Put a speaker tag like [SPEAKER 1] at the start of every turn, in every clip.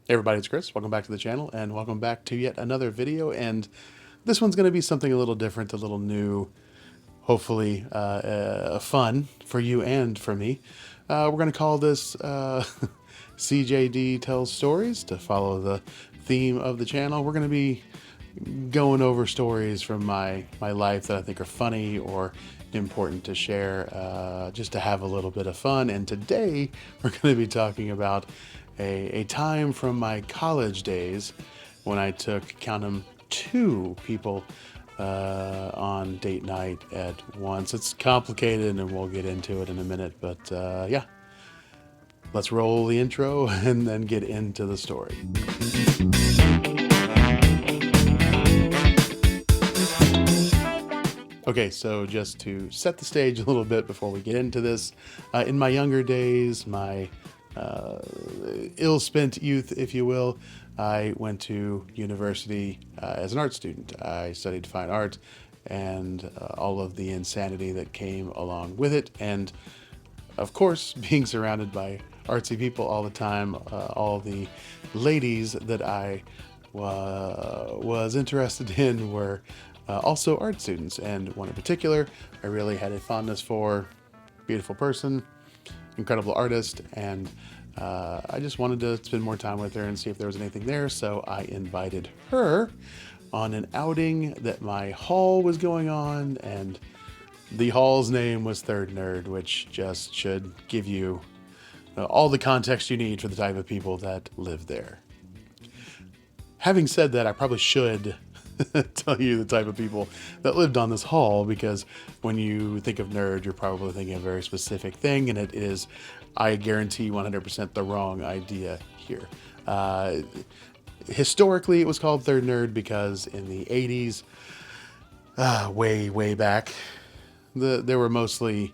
[SPEAKER 1] Hey everybody, it's Chris. Welcome back to the channel and welcome back to yet another video. And this one's going to be something a little different, a little new, hopefully fun for you and for me. We're going to call this CJD Tells Stories to follow the theme of the channel. We're going to be going over stories from my life that I think are funny or important to share, just to have a little bit of fun. And today we're going to be talking about a time from my college days when I took, count them, two people on date night at once. It's complicated and we'll get into it in a minute, but yeah, let's roll the intro and then get into the story. Okay, so just to set the stage a little bit before we get into this, in my younger days, my ill-spent youth, if you will, I went to university as an art student. I studied fine art and all of the insanity that came along with it. And of course, being surrounded by artsy people all the time, all the ladies that I was interested in were also art students, and one in particular I really had a fondness for. Beautiful person, incredible artist, and I just wanted to spend more time with her and see if there was anything there, so I invited her on an outing that my hall was going on, and the hall's name was Third Nerd, which just should give you all the context you need for the type of people that live there. Having said that, I probably should tell you the type of people that lived on this hall, because when you think of nerd, you're probably thinking of a very specific thing, and it is, I guarantee, 100% the wrong idea here. Historically, it was called Third Nerd because in the 80s, way back, there were mostly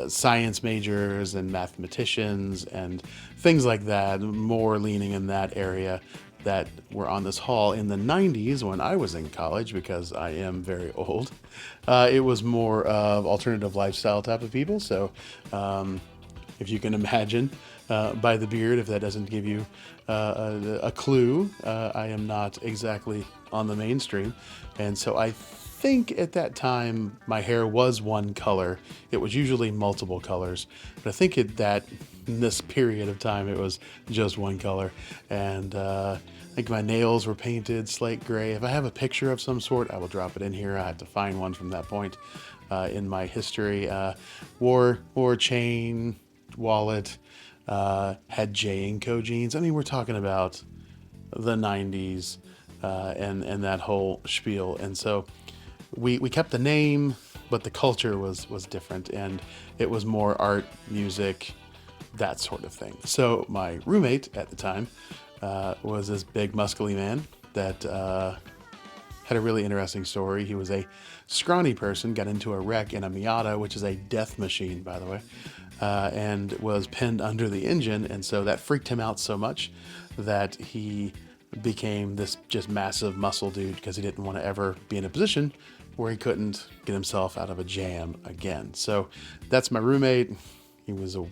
[SPEAKER 1] science majors and mathematicians and things like that, more leaning in that area, that were on this hall. In the 90s, when I was in college, because I am very old, it was more of alternative lifestyle type of people. So if you can imagine by the beard, if that doesn't give you a clue, I am not exactly on the mainstream. And so I think at that time my hair was one color. It was usually multiple colors, but I think in this period of time it was just one color. And I think my nails were painted slate gray. If I have a picture of some sort, I will drop it in here. I had to find one from that point in my history. Wore a chain, wallet, had J & Co jeans. I mean, we're talking about the 90s and that whole spiel. And so we kept the name, but the culture was different, and it was more art, music, that sort of thing. So my roommate at the time was this big, muscly man that had a really interesting story. He was a scrawny person, got into a wreck in a Miata, which is a death machine, by the way, and was pinned under the engine, and so that freaked him out so much that he became this just massive muscle dude, because he didn't want to ever be in a position where he couldn't get himself out of a jam again. So that's my roommate. He was a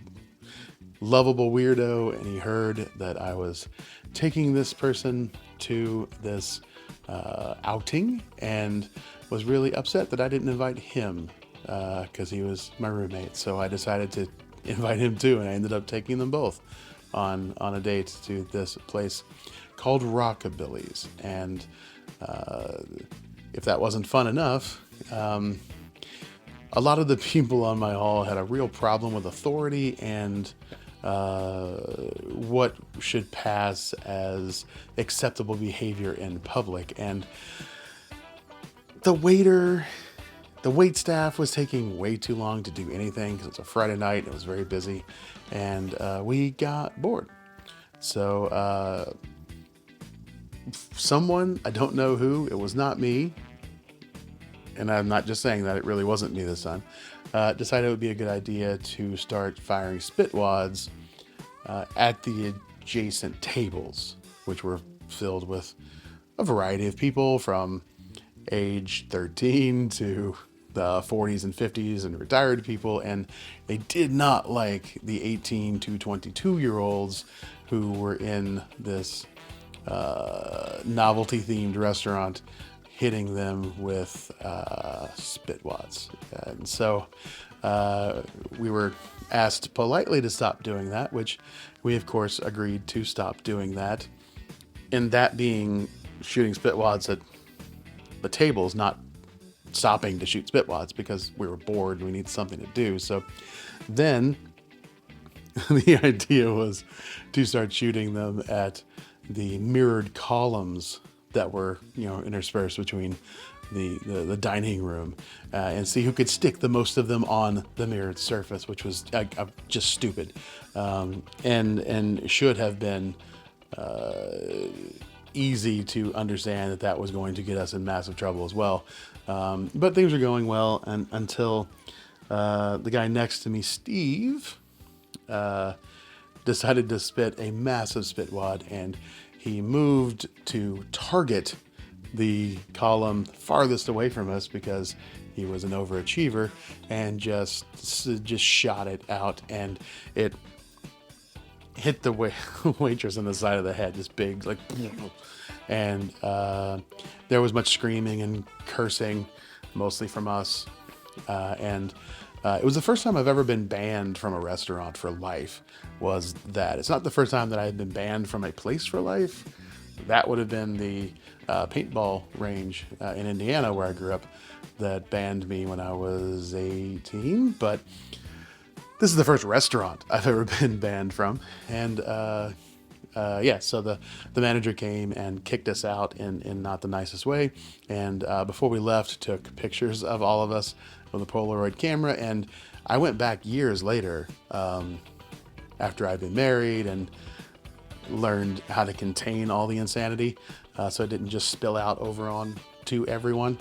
[SPEAKER 1] lovable weirdo, and he heard that I was taking this person to this outing and was really upset that I didn't invite him, because he was my roommate. So I decided to invite him too, and I ended up taking them both on a date to this place called Rockabilly's. And if that wasn't fun enough, a lot of the people on my hall had a real problem with authority and what should pass as acceptable behavior in public. And the wait staff was taking way too long to do anything, because it's a Friday night and it was very busy, and we got bored. So someone, I don't know who, it was not me, and I'm not just saying that, it really wasn't me this time, decided it would be a good idea to start firing spit wads at the adjacent tables, which were filled with a variety of people from age 13 to the 40s and 50s and retired people, and they did not like the 18 to 22-year-olds who were in this novelty themed restaurant hitting them with spitwads. And so we were asked politely to stop doing that, which we of course agreed to stop doing that. And that being shooting spitwads at the tables, not stopping to shoot spitwads because we were bored and we needed something to do. So then the idea was to start shooting them at the mirrored columns that were, interspersed between the dining room, and see who could stick the most of them on the mirrored surface, which was just stupid, and should have been easy to understand that was going to get us in massive trouble as well. But things were going well, and until the guy next to me, Steve, decided to spit a massive spitwad, and he moved to target the column farthest away from us because he was an overachiever, and just shot it out, and it hit the waitress on the side of the head, this big, like, and there was much screaming and cursing, mostly from us, and it was the first time I've ever been banned from a restaurant for life. Was that? It's not the first time that I had been banned from a place for life. That would have been the paintball range in Indiana, where I grew up, that banned me when I was 18. But this is the first restaurant I've ever been banned from. And so the manager came and kicked us out in not the nicest way. And before we left, took pictures of all of us with a Polaroid camera. And I went back years later, after I'd been married and learned how to contain all the insanity, so it didn't just spill out over on to everyone.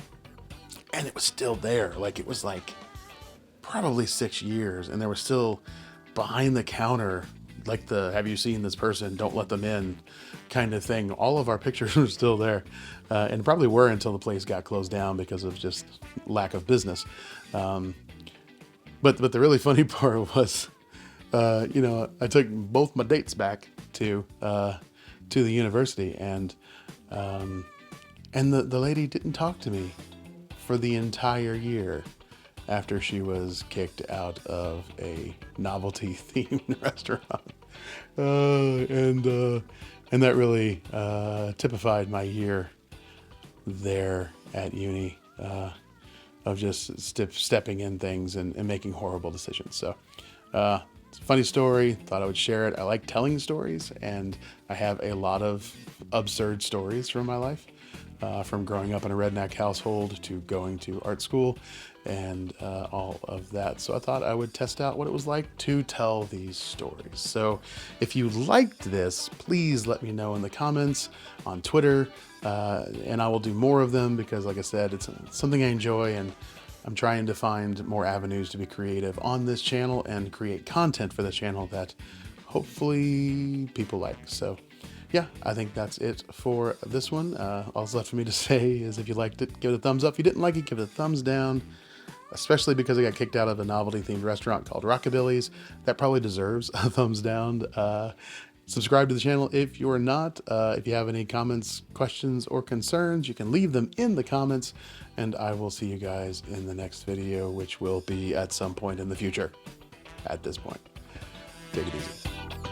[SPEAKER 1] And it was still there. Like, it was like probably 6 years, and they were still behind the counter, like the "have you seen this person, don't let them in" kind of thing. All of our pictures were still there, and probably were until the place got closed down because of just lack of business. But the really funny part was, I took both my dates back to the university, and the lady didn't talk to me for the entire year after she was kicked out of a novelty themed restaurant. And that really typified my year there at uni, of just stepping in things and making horrible decisions. So it's a funny story. Thought I would share it. I like telling stories, and I have a lot of absurd stories from my life, from growing up in a redneck household to going to art school and all of that. So I thought I would test out what it was like to tell these stories. So if you liked this, please let me know in the comments on Twitter, and I will do more of them because, like I said, it's something I enjoy, and I'm trying to find more avenues to be creative on this channel and create content for the channel that hopefully people like. So yeah, I think that's it for this one. All that's left for me to say is, if you liked it, give it a thumbs up. If you didn't like it, give it a thumbs down, especially because I got kicked out of a novelty themed restaurant called Rockabilly's. That probably deserves a thumbs down. Subscribe to the channel if you're not. If you have any comments, questions, or concerns, you can leave them in the comments, and I will see you guys in the next video, which will be at some point in the future. At this point, take it easy.